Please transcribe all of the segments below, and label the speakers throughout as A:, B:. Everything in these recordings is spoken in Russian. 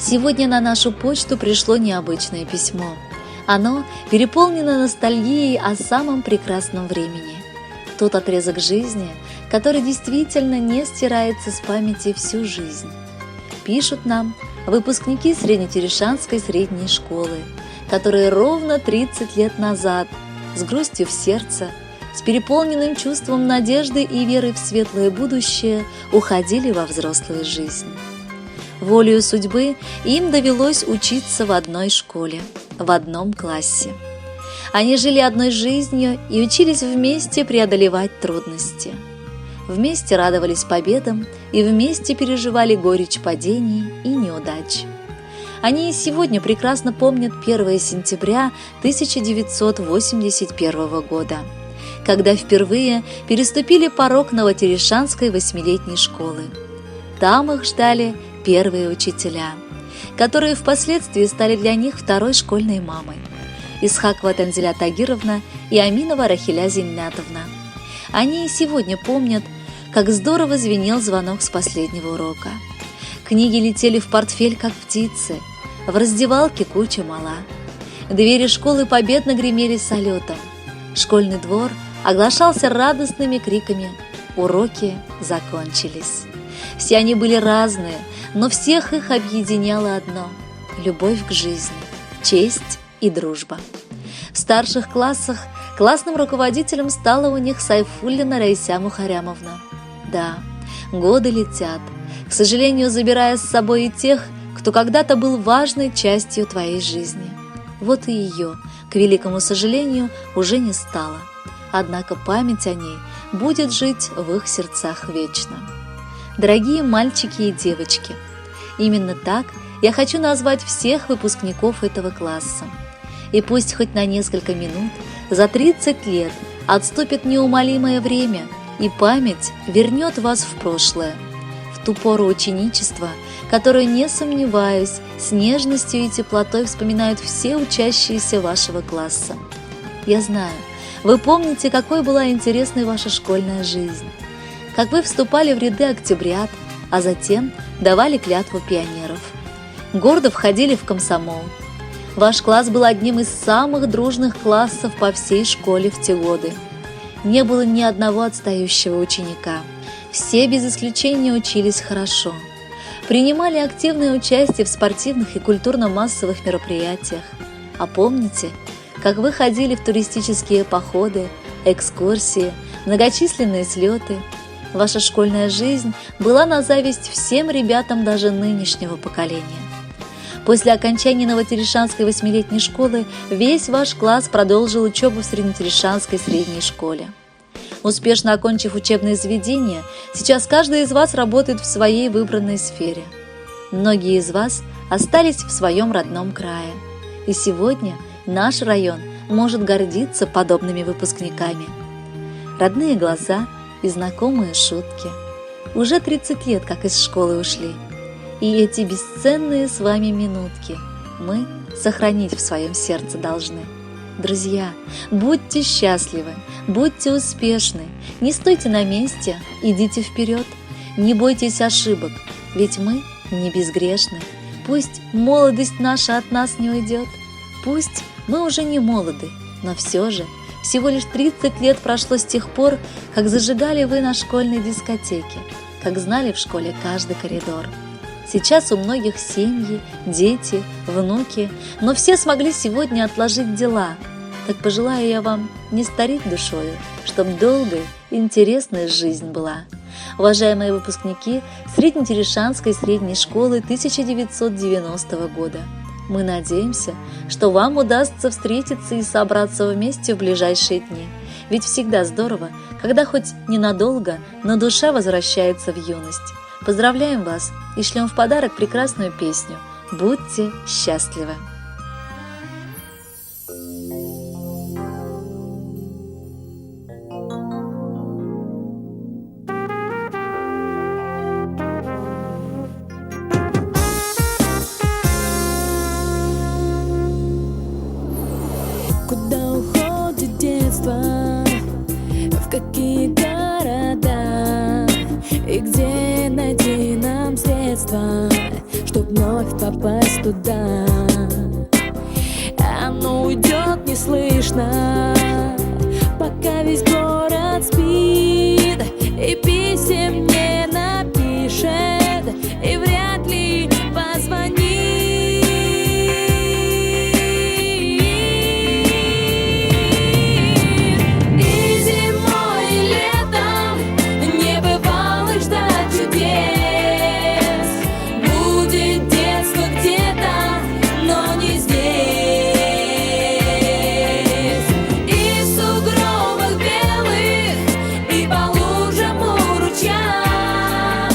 A: Сегодня на нашу почту пришло необычное письмо. Оно переполнено ностальгией о самом прекрасном времени. Тот отрезок жизни, который действительно не стирается с памяти всю жизнь. Пишут нам выпускники Среднетерешанской средней школы, которые ровно 30 лет назад, с грустью в сердце, с переполненным чувством надежды и веры в светлое будущее, уходили во взрослую жизнь. Волею судьбы им довелось учиться в одной школе, в одном классе. Они жили одной жизнью и учились вместе преодолевать трудности. Вместе радовались победам и вместе переживали горечь падений и неудач. Они и сегодня прекрасно помнят 1 сентября 1981 года, когда впервые переступили порог Новотерешанской 8-летней школы. Там их ждали первые учителя, которые впоследствии стали для них второй школьной мамой – Исхакова Танзиля Тагировна и Аминова Рахиля Зиннятовна. Они и сегодня помнят, как здорово звенел звонок с последнего урока. Книги летели в портфель, как птицы, в раздевалке куча мала. Двери школы победно гремели салютом. Школьный двор оглашался радостными криками «Уроки закончились». Все они были разные, но всех их объединяло одно – любовь к жизни, честь и дружба. В старших классах классным руководителем стала у них Сайфуллина Раиса Мухарямовна. Да, годы летят, к сожалению, забирая с собой и тех, кто когда-то был важной частью твоей жизни. Вот и ее, к великому сожалению, уже не стало. Однако память о ней будет жить в их сердцах вечно. Дорогие мальчики и девочки, именно так я хочу назвать всех выпускников этого класса. И пусть хоть на несколько минут, за 30 лет отступит неумолимое время, и память вернет вас в прошлое, в ту пору ученичества, которую, не сомневаюсь, с нежностью и теплотой вспоминают все учащиеся вашего класса. Я знаю, вы помните, какой была интересной ваша школьная жизнь, как вы вступали в ряды октябрят, а затем давали клятву пионеров. Гордо входили в комсомол. Ваш класс был одним из самых дружных классов по всей школе в те годы. Не было ни одного отстающего ученика. Все без исключения учились хорошо. Принимали активное участие в спортивных и культурно-массовых мероприятиях. А помните, как вы ходили в туристические походы, экскурсии, многочисленные слеты? Ваша школьная жизнь была на зависть всем ребятам даже нынешнего поколения. После окончания Новотерешанской 8-летней школы весь ваш класс продолжил учебу в Среднетерешанской средней школе. Успешно окончив учебное заведение, сейчас каждый из вас работает в своей выбранной сфере. Многие из вас остались в своем родном крае. И сегодня наш район может гордиться подобными выпускниками. Родные глаза и знакомые шутки. Уже 30 лет, как из школы ушли. И эти бесценные с вами минутки мы сохранить в своем сердце должны. Друзья, будьте счастливы, будьте успешны, не стойте на месте, идите вперед, не бойтесь ошибок, ведь мы не безгрешны. Пусть молодость наша от нас не уйдет, пусть мы уже не молоды, но все же всего лишь 30 лет прошло с тех пор, как зажигали вы на школьной дискотеке, как знали в школе каждый коридор. Сейчас у многих семьи, дети, внуки, но все смогли сегодня отложить дела. Так пожелаю я вам не стареть душою, чтоб долгой, интересная жизнь была. Уважаемые выпускники Среднетерешанской средней школы 1990 года, мы надеемся, что вам удастся встретиться и собраться вместе в ближайшие дни. Ведь всегда здорово, когда хоть ненадолго, но душа возвращается в юность. Поздравляем вас и шлем в подарок прекрасную песню «Будьте счастливы».
B: Куда уходит детство, в какие города, и где найти нам средства, чтобы чтобы вновь попасть туда. Оно уйдет неслышно, пока весь город спит, и писем не напишет, и вряд ли позвонит. И зимой, и летом не бывало ждать чудес. Будет детство где-то, но не здесь. И в сугробах белых, и по лужам у ручья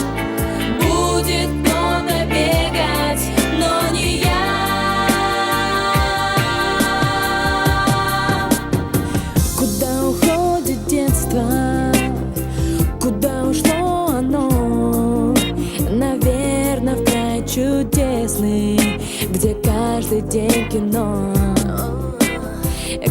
B: будет кто-то бегать, но не я. Куда уходит детство? Куда ушло оно? Наверно, в край чудесный, где каждый день кино,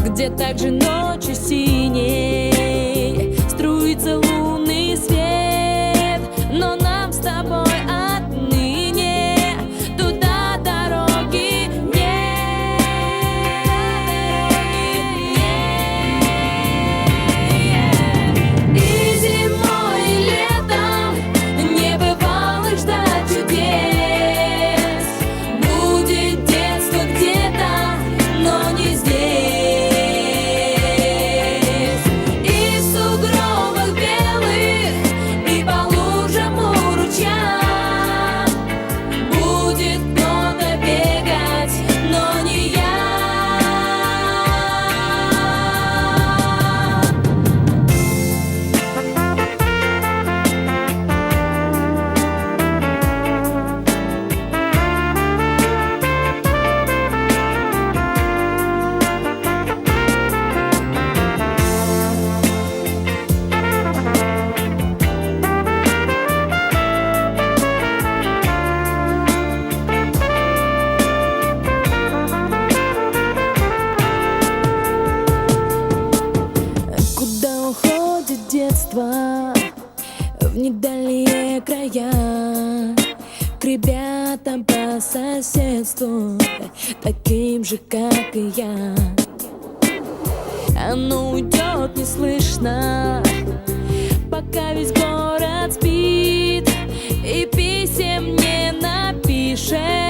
B: где также ночью синей струится лунный свет. Но нам с тобой отныне туда дороги нет. И зимой, и летом не бывало ждать чудес. Будет детство где-то, но не здесь. И в сугробах белых, и по лужам у ручья будет кто-то бегать, но не я. Куда уходит детство в недальние края, к ребятам по соседству, таким же, как и я. Оно уйдет неслышно, пока весь город спит, и писем не напишет.